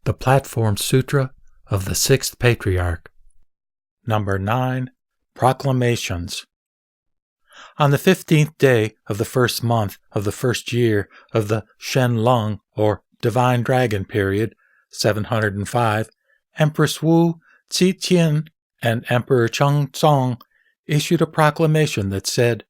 The Platform Sutra of the Sixth Patriarch. Number 9. Proclamations. On the 15th day of the first month of the first year of the Shen Lung, or Divine Dragon period, 705, Empress Wu, Zetian, and Emperor Chengzong issued a proclamation that said,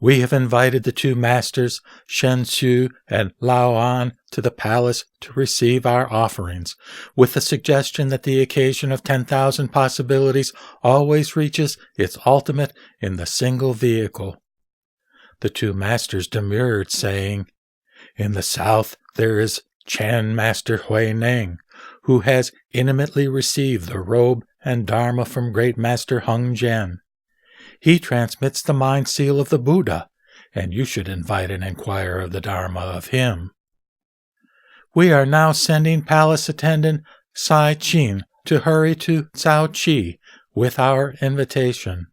"We have invited the two masters, Shen Xu and Lao An, to the palace to receive our offerings, with the suggestion that the occasion of 10,000 possibilities always reaches its ultimate in the single vehicle." The two masters demurred, saying, "In the south there is Chan Master Hui Neng, who has intimately received the robe and dharma from Great Master Heng Jian. He transmits the mind seal of the Buddha, and you should invite and inquire of the Dharma of him. We are now sending palace attendant Sai Qin to hurry to Cao Qi with our invitation.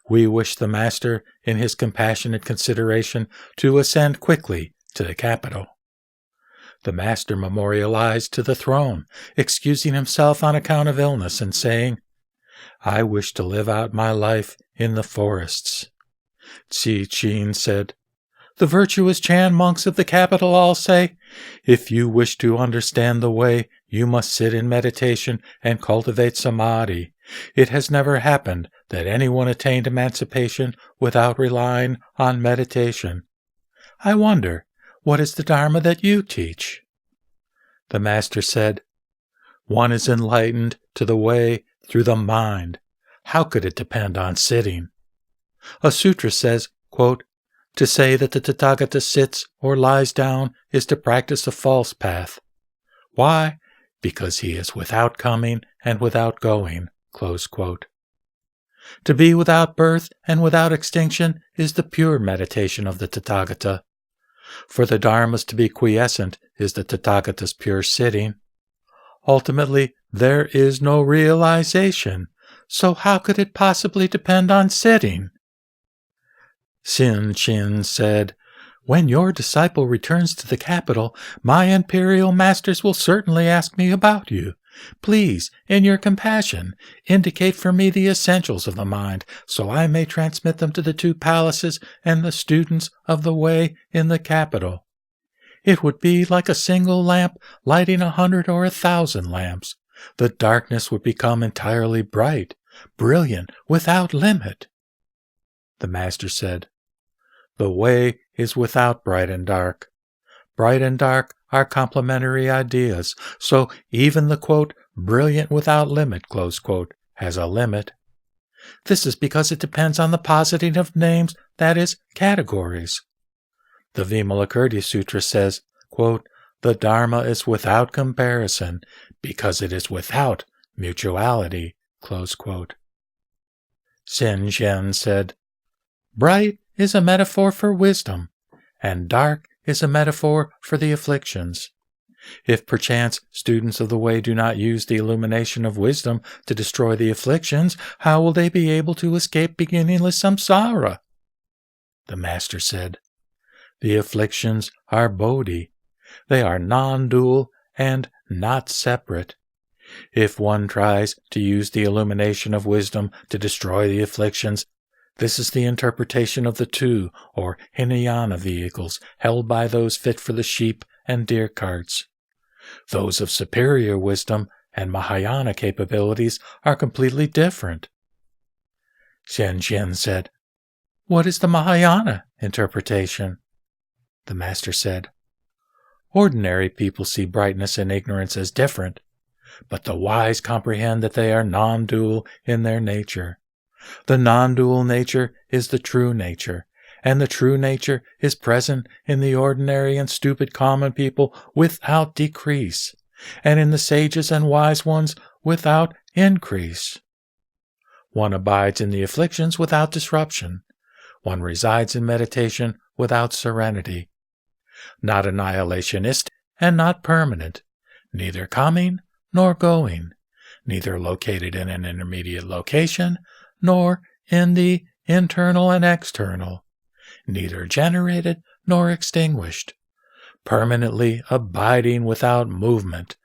We wish the Master, in his compassionate consideration, to ascend quickly to the capital." The Master memorialized to the throne, excusing himself on account of illness and saying, "I wish to live out my life in the forests." Qi Qin said, "The virtuous Chan monks of the capital all say, if you wish to understand the way, you must sit in meditation and cultivate samadhi. It has never happened that anyone attained emancipation without relying on meditation. I wonder, what is the Dharma that you teach?" The Master said, "One is enlightened to the way through the mind. How could it depend on sitting? A sutra says, quote, to say that the Tathagata sits or lies down is to practice a false path. Why? Because he is without coming and without going." Close quote. To be without birth and without extinction is the pure meditation of the Tathagata. For the Dharmas to be quiescent is the Tathagata's pure sitting. Ultimately, there is no realization, so how could it possibly depend on sitting? Xin Qin said, "When your disciple returns to the capital, my imperial masters will certainly ask me about you. Please, in your compassion, indicate for me the essentials of the mind, so I may transmit them to the two palaces and the students of the way in the capital. It would be like a single lamp lighting 100 or 1,000 lamps. The darkness would become entirely bright, brilliant, without limit." The Master said, "The way is without bright and dark. Bright and dark are complementary ideas, so even the, quote, brilliant without limit, close quote, has a limit. This is because it depends on the positing of names, that is, categories. The Vimalakirti Sutra says, quote, the Dharma is without comparison because it is without mutuality, close quote." Xin Zhen said, "Bright is a metaphor for wisdom, and dark is a metaphor for the afflictions. If perchance students of the way do not use the illumination of wisdom to destroy the afflictions, how will they be able to escape beginningless samsara?" The Master said, "The afflictions are bodhi. They are non-dual and not separate. If one tries to use the illumination of wisdom to destroy the afflictions, this is the interpretation of the two, or Hinayana vehicles, held by those fit for the sheep and deer carts. Those of superior wisdom and Mahayana capabilities are completely different." Xian Jian said, "What is the Mahayana interpretation?" The Master said, "Ordinary people see brightness and ignorance as different, but the wise comprehend that they are non-dual in their nature. The non-dual nature is the true nature, and the true nature is present in the ordinary and stupid common people without decrease, and in the sages and wise ones without increase. One abides in the afflictions without disruption. One resides in meditation without serenity. Not annihilationist and not permanent, neither coming nor going, neither located in an intermediate location, nor in the internal and external, neither generated nor extinguished, permanently abiding without movement,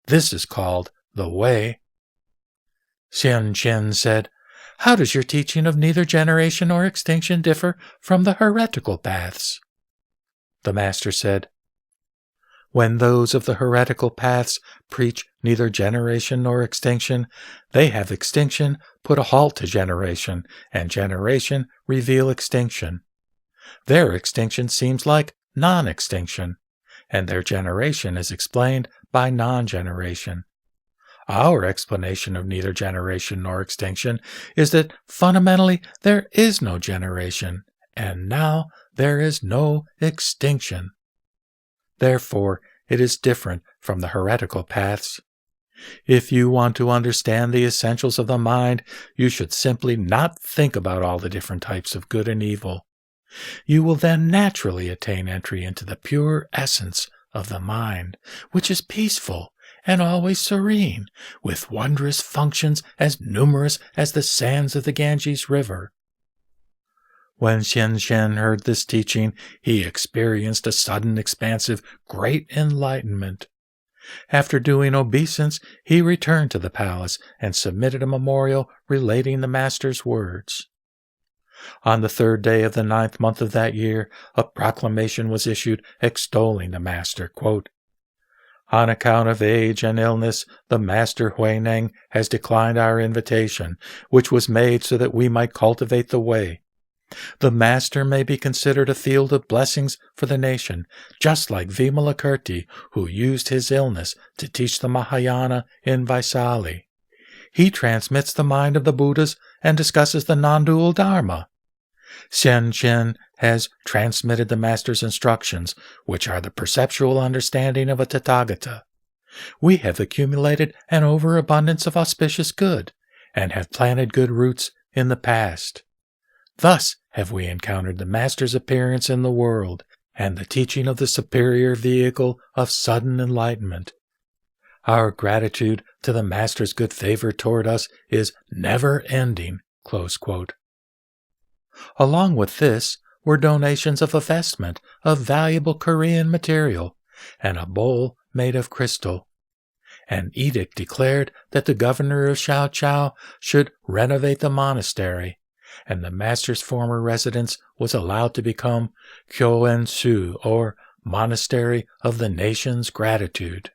This is called the way. Xian Qian said, "How does your teaching of neither generation nor extinction differ from the heretical paths?" The master said, "When those of the heretical paths preach neither generation nor extinction, they have extinction put a halt to generation, and generation reveal extinction. Their extinction seems like non-extinction, and their generation is explained by non-generation. Our explanation of neither generation nor extinction is that fundamentally there is no generation, and now there is no extinction. Therefore, it is different from the heretical paths. If you want to understand the essentials of the mind, you should simply not think about all the different types of good and evil. You will then naturally attain entry into the pure essence of the mind, which is peaceful and always serene, with wondrous functions as numerous as the sands of the Ganges River." When Xian Qian heard this teaching, he experienced a sudden, expansive, great enlightenment. After doing obeisance, he returned to the palace and submitted a memorial relating the master's words. On the 3rd day of the 9th month of that year, a proclamation was issued extolling the master, quote, "On account of age and illness, the master Huineng has declined our invitation, which was made so that we might cultivate the way. The master may be considered a field of blessings for the nation, just like Vimalakirti, who used his illness to teach the Mahayana in Vaisali. He transmits the mind of the Buddhas and discusses the non-dual Dharma. Xian Qian has transmitted the master's instructions, which are the perceptual understanding of a Tathagata. We have accumulated an overabundance of auspicious good, and have planted good roots in the past. Thus have we encountered the master's appearance in the world, and the teaching of the superior vehicle of sudden enlightenment. Our gratitude to the master's good favor toward us is never-ending." Close quote. Along with this were donations of a vestment of valuable Korean material, and a bowl made of crystal. An edict declared that the governor of Xiaoqiao should renovate the monastery, and the master's former residence was allowed to become Kyoen-su, or Monastery of the Nation's Gratitude.